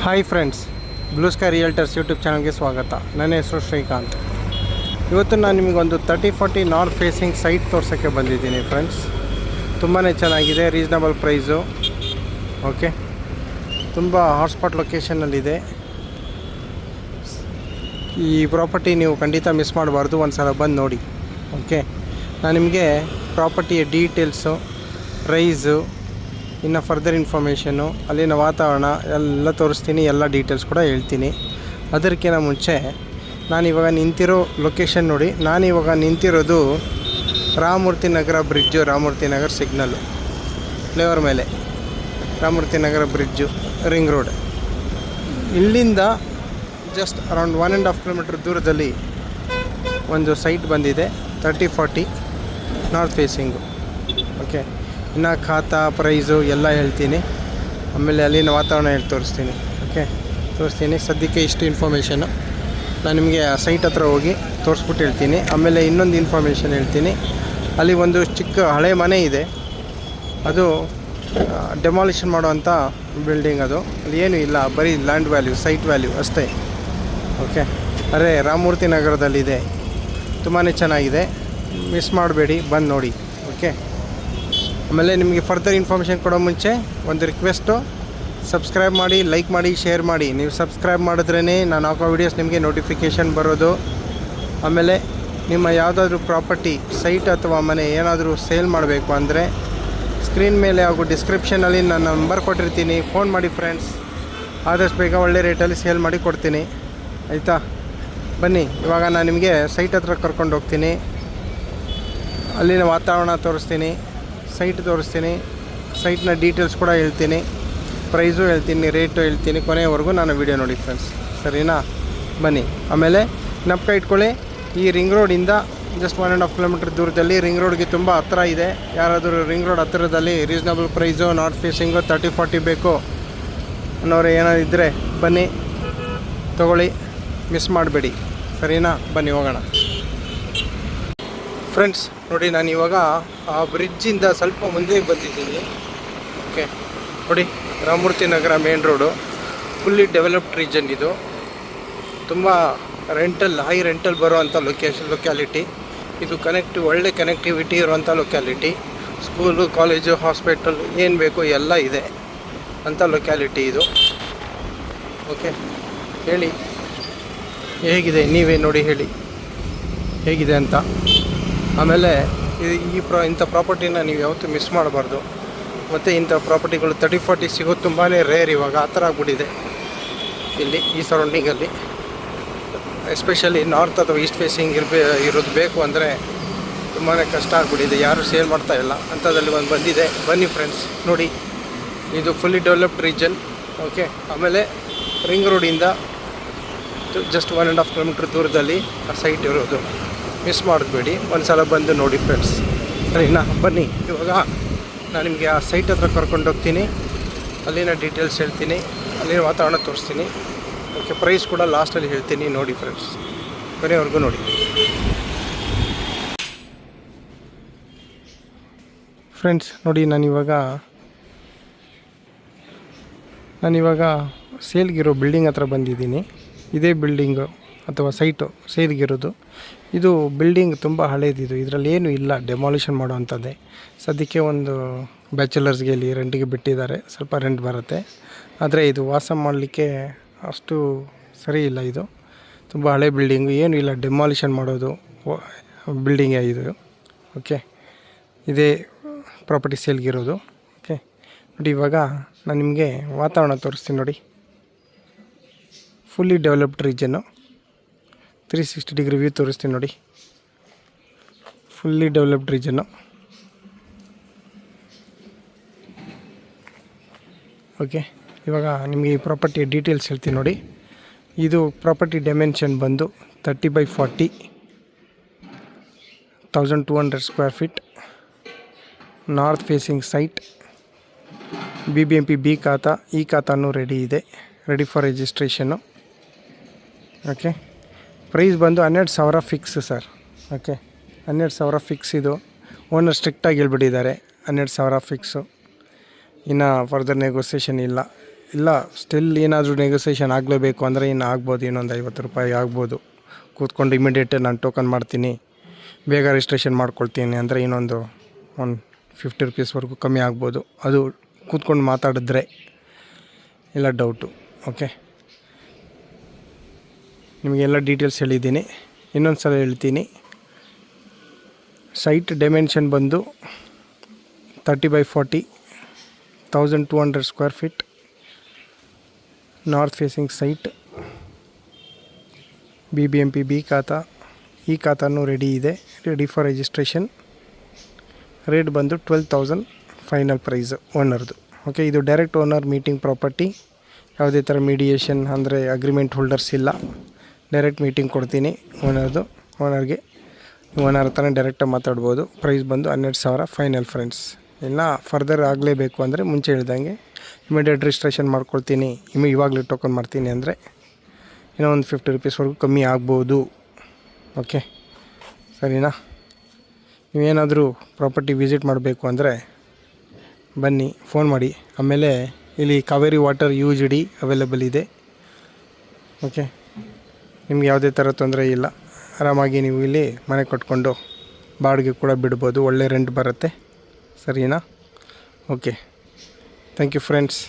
Hi friends, blue sky realtors YouTube ಚಾನಲ್ಗೆ ಸ್ವಾಗತ. ನನ್ನ ಹೆಸರು ಶ್ರೀಕಾಂತ್. ಇವತ್ತು ನಾನು ನಿಮಗೊಂದು 30-40 ನಾರ್ತ್ ಫೇಸಿಂಗ್ ಸೈಟ್ ತೋರ್ಸೋಕ್ಕೆ ಬಂದಿದ್ದೀನಿ ಫ್ರೆಂಡ್ಸ್. ತುಂಬಾ ಚೆನ್ನಾಗಿದೆ, ರೀಸನಬಲ್ ಪ್ರೈಸು. ಓಕೆ, ತುಂಬ ಹಾಟ್ಸ್ಪಾಟ್ ಲೊಕೇಶನ್ನಲ್ಲಿದೆ. ಈ ಪ್ರಾಪರ್ಟಿ ನೀವು ಖಂಡಿತ ಮಿಸ್ ಮಾಡಬಾರ್ದು, ಒಂದು ಸಲ ಬಂದು ನೋಡಿ. ಓಕೆ, ನಾನು ನಿಮಗೆ ಪ್ರಾಪರ್ಟಿಯ ಡೀಟೇಲ್ಸು, ಪ್ರೈಸು, ಇನ್ನು ಫರ್ದರ್ ಇನ್ಫಾರ್ಮೇಷನ್ನು, ಅಲ್ಲಿನ ವಾತಾವರಣ ಎಲ್ಲ ತೋರಿಸ್ತೀನಿ, ಎಲ್ಲ ಡೀಟೇಲ್ಸ್ ಕೂಡ ಹೇಳ್ತೀನಿ. ಅದಕ್ಕಿಂತ ಮುಂಚೆ ನಾನಿವಾಗ ನಿಂತಿರೋ ಲೊಕೇಶನ್ ನೋಡಿ. ನಾನಿವಾಗ ನಿಂತಿರೋದು Ramamurthy Nagar bridge, Ramamurthy Nagar signal flavour ಮೇಲೆ Ramamurthy Nagar bridge, ring road. ಇಲ್ಲಿಂದ ಜಸ್ಟ್ ಅರೌಂಡ್ 1.5 ಕಿಲೋಮೀಟ್ರ್ ದೂರದಲ್ಲಿ ಒಂದು ಸೈಟ್ ಬಂದಿದೆ, 30-40 ನಾರ್ತ್ ಫೇಸಿಂಗು. ಓಕೆ, ಇನ್ನು ಖಾತಾ, ಪ್ರೈಸು ಎಲ್ಲ ಹೇಳ್ತೀನಿ. ಆಮೇಲೆ ಅಲ್ಲಿನ ವಾತಾವರಣ ತೋರಿಸ್ತೀನಿ. ಓಕೆ, ತೋರಿಸ್ತೀನಿ. ಸದ್ಯಕ್ಕೆ ಇಷ್ಟು ಇನ್ಫಾರ್ಮೇಷನ್ನು ನಾನು ನಿಮಗೆ ಆ ಸೈಟ್ ಹತ್ರ ಹೋಗಿ ತೋರಿಸ್ಬಿಟ್ಟು ಹೇಳ್ತೀನಿ. ಆಮೇಲೆ ಇನ್ನೊಂದು ಇನ್ಫಾರ್ಮೇಷನ್ ಹೇಳ್ತೀನಿ. ಅಲ್ಲಿ ಒಂದು ಚಿಕ್ಕ ಹಳೆ ಮನೆ ಇದೆ, ಅದು ಡೆಮಾಲಿಷನ್ ಮಾಡುವಂಥ ಬಿಲ್ಡಿಂಗ್. ಅದು ಅಲ್ಲಿ ಏನೂ ಇಲ್ಲ, ಬರೀ ಲ್ಯಾಂಡ್ ವ್ಯಾಲ್ಯೂ, ಸೈಟ್ ವ್ಯಾಲ್ಯೂ ಅಷ್ಟೇ. ಓಕೆ, ಅರೆ ರಾಮಮೂರ್ತಿ ನಗರದಲ್ಲಿದೆ, ತುಂಬಾ ಚೆನ್ನಾಗಿದೆ, ಮಿಸ್ ಮಾಡಬೇಡಿ, ಬಂದು ನೋಡಿ. ಓಕೆ, ಆಮೇಲೆ ನಿಮಗೆ ಫರ್ದರ್ ಇನ್ಫಾರ್ಮೇಷನ್ ಕೊಡೋ ಮುಂಚೆ ಒಂದು ರಿಕ್ವೆಸ್ಟು, ಸಬ್ಸ್ಕ್ರೈಬ್ ಮಾಡಿ, ಲೈಕ್ ಮಾಡಿ, ಶೇರ್ ಮಾಡಿ. ನೀವು ಸಬ್ಸ್ಕ್ರೈಬ್ ಮಾಡಿದ್ರೇ ನಾನು ಹಾಕೋ ವೀಡಿಯೋಸ್ ನಿಮಗೆ ನೋಟಿಫಿಕೇಷನ್ ಬರೋದು. ಆಮೇಲೆ ನಿಮ್ಮ ಯಾವುದಾದ್ರೂ ಪ್ರಾಪರ್ಟಿ, ಸೈಟ್ ಅಥವಾ ಮನೆ ಏನಾದರೂ ಸೇಲ್ ಮಾಡಬೇಕು ಅಂದರೆ ಸ್ಕ್ರೀನ್ ಮೇಲೆ ಹಾಗೂ ಡಿಸ್ಕ್ರಿಪ್ಷನಲ್ಲಿ ನನ್ನ ನಂಬರ್ ಕೊಟ್ಟಿರ್ತೀನಿ, ಫೋನ್ ಮಾಡಿ ಫ್ರೆಂಡ್ಸ್. ಆದಷ್ಟು ಬೇಗ ಒಳ್ಳೆ ರೇಟಲ್ಲಿ ಸೇಲ್ ಮಾಡಿ ಕೊಡ್ತೀನಿ, ಆಯಿತಾ? ಬನ್ನಿ, ಇವಾಗ ನಾನು ನಿಮಗೆ ಸೈಟ್ ಹತ್ರ ಕರ್ಕೊಂಡು ಹೋಗ್ತೀನಿ. ಅಲ್ಲಿನ ವಾತಾವರಣ ತೋರಿಸ್ತೀನಿ, ಸೈಟ್ ತೋರಿಸ್ತೀನಿ, ಸೈಟ್ನ ಡೀಟೇಲ್ಸ್ ಕೂಡ ಹೇಳ್ತೀನಿ, ಪ್ರೈಸು ಹೇಳ್ತೀನಿ, ರೇಟು ಹೇಳ್ತೀನಿ. ಕೊನೆಯವರೆಗೂ ನಾನು ವೀಡಿಯೋ ನೋಡಿ ಫ್ರೆಂಡ್ಸ್, ಸರಿನಾ? ಬನ್ನಿ. ಆಮೇಲೆ ಜ್ಞಾಪಕ ಇಟ್ಕೊಳ್ಳಿ, ಈ ರಿಂಗ್ ರೋಡಿಂದ ಜಸ್ಟ್ 1.5 ಕಿಲೋಮೀಟ್ರ್ ದೂರದಲ್ಲಿ, ರಿಂಗ್ ರೋಡ್ಗೆ ತುಂಬ ಹತ್ತಿರ ಇದೆ. ಯಾರಾದರೂ ರಿಂಗ್ ರೋಡ್ ಹತ್ತಿರದಲ್ಲಿ ರೀಸನಬಲ್ ಪ್ರೈಸು, ನಾರ್ತ್ ಫೇಸಿಂಗು 30-40 ಬೇಕು ಅನ್ನೋರು ಏನಾದ್ರು ಇದ್ದರೆ ಬನ್ನಿ, ತೊಗೊಳ್ಳಿ, ಮಿಸ್ ಮಾಡಬೇಡಿ, ಸರಿನಾ? ಬನ್ನಿ ಹೋಗೋಣ ಫ್ರೆಂಡ್ಸ್. ನೋಡಿ, ನಾನು ಇವಾಗ ಆ ಬ್ರಿಡ್ಜಿಂದ ಸ್ವಲ್ಪ ಮುಂದೆ ಬಂದಿದ್ದೀನಿ. ಓಕೆ, ನೋಡಿ, Ramamurthy Nagar main road, fully developed region ಇದು. ತುಂಬ ಹೈ ರೆಂಟಲ್ ಬರುವಂಥ ಲೊಕ್ಯಾಲಿಟಿ ಇದು. ಒಳ್ಳೆ ಕನೆಕ್ಟಿವಿಟಿ ಇರುವಂಥ ಲೊಕ್ಯಾಲಿಟಿ. ಸ್ಕೂಲು, ಕಾಲೇಜು, ಹಾಸ್ಪಿಟಲ್ ಏನು ಬೇಕು ಎಲ್ಲ ಇದೆ ಅಂಥ ಲೊಕ್ಯಾಲಿಟಿ ಇದು. ಓಕೆ, ಹೇಳಿ ಹೇಗಿದೆ, ನೀವೇ ನೋಡಿ ಹೇಳಿ ಹೇಗಿದೆ ಅಂತ. ಆಮೇಲೆ ಇಂಥ ಪ್ರಾಪರ್ಟಿನ ನೀವು ಯಾವತ್ತೂ ಮಿಸ್ ಮಾಡಬಾರ್ದು. ಮತ್ತು ಇಂಥ ಪ್ರಾಪರ್ಟಿಗಳು 30-40 ಸಿಗೋದು ತುಂಬಾ ರೇರ್ ಇವಾಗ, ಆ ಥರ ಆಗ್ಬಿಟ್ಟಿದೆ ಇಲ್ಲಿ ಈ ಸರೌಂಡಿಂಗಲ್ಲಿ. ಎಸ್ಪೆಷಲಿ ನಾರ್ತ್ ಅಥವಾ ಈಸ್ಟ್ ಫೇಸಿಂಗ್ ಇರೋದು ಬೇಕು ಅಂದರೆ ತುಂಬಾ ಕಷ್ಟ ಆಗ್ಬಿಟ್ಟಿದೆ, ಯಾರೂ ಸೇಲ್ ಮಾಡ್ತಾಯಿಲ್ಲ. ಅಂಥದ್ದಲ್ಲಿ ಒಂದು ಬಂದಿದೆ, ಬನ್ನಿ ಫ್ರೆಂಡ್ಸ್ ನೋಡಿ. ಇದು ಫುಲ್ಲಿ ಡೆವಲಪ್ಡ್ ರೀಜನ್. ಓಕೆ, ಆಮೇಲೆ ರಿಂಗ್ ರೋಡಿಂದ ಜಸ್ಟ್ 1.5 ಕಿಲೋಮೀಟ್ರ್ ದೂರದಲ್ಲಿ ಆ ಸೈಟ್ ಇರೋದು. ಮಿಸ್ ಮಾಡಬೇಡಿ, ಒಂದು ಸಲ ಬಂದು ನೋಡಿ ಫ್ರೆಂಡ್ಸ್, ಸರಿನಾ? ಬನ್ನಿ, ಇವಾಗ ನಾನು ನಿಮಗೆ ಆ ಸೈಟ್ ಹತ್ರ ಕರ್ಕೊಂಡು ಹೋಗ್ತೀನಿ, ಅಲ್ಲಿನ ಡೀಟೇಲ್ಸ್ ಹೇಳ್ತೀನಿ, ಅಲ್ಲಿನ ವಾತಾವರಣ ತೋರಿಸ್ತೀನಿ. ಓಕೆ, ಪ್ರೈಸ್ ಕೂಡ ಲಾಸ್ಟಲ್ಲಿ ಹೇಳ್ತೀನಿ, ನೋಡಿ ಫ್ರೆಂಡ್ಸ್, ಕೊನೆವರೆಗೂ ನೋಡಿ. ಫ್ರೆಂಡ್ಸ್ ನೋಡಿ, ನಾನಿವಾಗ ಸೇಲ್ಗಿರೋ ಬಿಲ್ಡಿಂಗ್ ಹತ್ರ ಬಂದಿದ್ದೀನಿ. ಇದೇ ಬಿಲ್ಡಿಂಗು ಅಥವಾ ಸೈಟು ಸೇಲ್ಗಿರೋದು. ಇದು ಬಿಲ್ಡಿಂಗ್ ತುಂಬ ಹಳೇದಿದು, ಇದರಲ್ಲಿ ಏನೂ ಇಲ್ಲ, ಡೆಮಾಲಿಷನ್ ಮಾಡುವಂಥದ್ದೇ. ಸದ್ಯಕ್ಕೆ ಒಂದು ಬ್ಯಾಚುಲರ್ಸ್ಗೆ ಇಲ್ಲಿ ರೆಂಟಿಗೆ ಬಿಟ್ಟಿದ್ದಾರೆ, ಸ್ವಲ್ಪ ರೆಂಟ್ ಬರುತ್ತೆ. ಆದರೆ ಇದು ವಾಸ ಮಾಡಲಿಕ್ಕೆ ಅಷ್ಟು ಸರಿ ಇಲ್ಲ. ಇದು ತುಂಬ ಹಳೆ ಬಿಲ್ಡಿಂಗು, ಏನೂ ಇಲ್ಲ, ಡೆಮಾಲಿಷನ್ ಮಾಡೋದು ಬಿಲ್ಡಿಂಗೇ ಇದು. ಓಕೆ, ಇದೇ ಪ್ರಾಪರ್ಟಿ ಸೇಲ್ಗಿರೋದು. ಓಕೆ ನೋಡಿ, ಇವಾಗ ನಾನು ನಿಮಗೆ ವಾತಾವರಣ ತೋರಿಸ್ತೀನಿ ನೋಡಿ. Fully developed reason, 360 degree view ತೋರಿಸ್ತೀನಿ ನೋಡಿ. Fully developed reason. ಓಕೆ, ಇವಾಗ ನಿಮಗೆ ಈ ಪ್ರಾಪರ್ಟಿಯ ಡೀಟೇಲ್ಸ್ ಹೇಳ್ತೀನಿ ನೋಡಿ. ಇದು ಪ್ರಾಪರ್ಟಿ ಡೈಮೆನ್ಷನ್ ಬಂದು 30/40, 1200 square feet, north facing site, BBMP B khata, ಈ ಖಾತಾನು ರೆಡಿ ಫಾರ್ ರಿಜಿಸ್ಟ್ರೇಷನ್ನು. ಓಕೆ, ಪ್ರೈಸ್ ಬಂದು 12,000 ಫಿಕ್ಸ್ ಸರ್. Okay, 12,000 fix. ಇದು ಓನರ್ ಸ್ಟ್ರಿಕ್ಟಾಗಿ ಹೇಳ್ಬಿಟ್ಟಿದ್ದಾರೆ, 12,000 ಫಿಕ್ಸು. ಇನ್ನು ಫರ್ದರ್ ನೆಗೋಸಿಯೇಷನ್ ಇಲ್ಲ. ಇಲ್ಲ ಸ್ಟಿಲ್ ಏನಾದರೂ ನೆಗೋಸಿಯೇಷನ್ ಆಗಲೇಬೇಕು ಅಂದರೆ ಇನ್ನು ಆಗ್ಬೋದು, ಇನ್ನೊಂದು 50 ರೂಪಾಯಿ ಆಗ್ಬೋದು. ಕೂತ್ಕೊಂಡು ಇಮಿಡಿಯೇಟ್ ನಾನು ಟೋಕನ್ ಮಾಡ್ತೀನಿ, ಬೇಗ ರಿಜಿಸ್ಟ್ರೇಷನ್ ಮಾಡ್ಕೊಳ್ತೀನಿ ಅಂದರೆ ಇನ್ನೊಂದು 50 ರುಪೀಸ್ವರೆಗೂ ಕಮ್ಮಿ ಆಗ್ಬೋದು. ಅದು ಕೂತ್ಕೊಂಡು ಮಾತಾಡಿದ್ರೆ ಇಲ್ಲ ಡೌಟು. ಓಕೆ, ನಿಮಗೆಲ್ಲ ಡೀಟೇಲ್ಸ್ ಹೇಳಿದ್ದೀನಿ. ಇನ್ನೊಂದು ಸಲ ಹೇಳ್ತೀನಿ. ಸೈಟ್ ಡೈಮೆನ್ಷನ್ ಬಂದು 30x40, 1200 square feet, north facing site, BBMP B khata. ಈ ಖಾತಾನು ರೆಡಿ ಫಾರ್ ರಿಜಿಸ್ಟ್ರೇಷನ್. ರೇಟ್ ಬಂದು 12,000 ಫೈನಲ್ ಪ್ರೈಸ್ ಓನರ್ದು. ಓಕೆ, ಇದು ಡೈರೆಕ್ಟ್ ಓನರ್ ಮೀಟಿಂಗ್ ಪ್ರಾಪರ್ಟಿ. ಯಾವುದೇ ಥರ ಮೀಡಿಯೇಷನ್ ಅಂದರೆ ಅಗ್ರಿಮೆಂಟ್ ಹೋಲ್ಡರ್ಸ್ ಇಲ್ಲ. ಡೈರೆಕ್ಟ್ ಮೀಟಿಂಗ್ ಕೊಡ್ತೀನಿ ಓನರ್ಗೆ. ಓನರ್ ಹತ್ರನೇ ಡೈರೆಕ್ಟಾಗಿ ಮಾತಾಡ್ಬೋದು. ಪ್ರೈಸ್ ಬಂದು 12,000 ಫೈನಲ್ ಫ್ರೆಂಡ್ಸ್. ಇಲ್ಲ ಫರ್ದರ್ ಆಗಲೇಬೇಕು ಅಂದರೆ ಮುಂಚೆ ಹೇಳ್ದಂಗೆ ಇಮಿಡಿಯೇಟ್ ರಿಜಿಸ್ಟ್ರೇಷನ್ ಮಾಡ್ಕೊಳ್ತೀನಿ, ಇವಾಗಲೇ ಟೋಕನ್ ಮಾಡ್ತೀನಿ ಅಂದರೆ ಇನ್ನೂ ಒಂದು 50 ರುಪೀಸ್ವರೆಗೂ ಕಮ್ಮಿ ಆಗ್ಬೋದು. ಓಕೆ, ಸರಿನಾ? ನೀವೇನಾದರೂ ಪ್ರಾಪರ್ಟಿ ವಿಸಿಟ್ ಮಾಡಬೇಕು ಅಂದರೆ ಬನ್ನಿ, ಫೋನ್ ಮಾಡಿ. ಆಮೇಲೆ ಇಲ್ಲಿ ಕಾವೇರಿ ವಾಟರ್ UGD ಅವೈಲೇಬಲ್ ಇದೆ. ಓಕೆ, ನಿಮ್ಗೆ ಯಾವುದೇ ಥರ ತೊಂದರೆ ಇಲ್ಲ. ಆರಾಮಾಗಿ ನೀವು ಇಲ್ಲಿ ಮನೆ ಕಟ್ಕೊಂಡು ಬಾಡಿಗೆ ಕೂಡ ಬಿಡ್ಬೋದು. ಒಳ್ಳೆ ರೆಂಟ್ ಬರುತ್ತೆ. ಸರಿನಾ? Okay, thank you friends.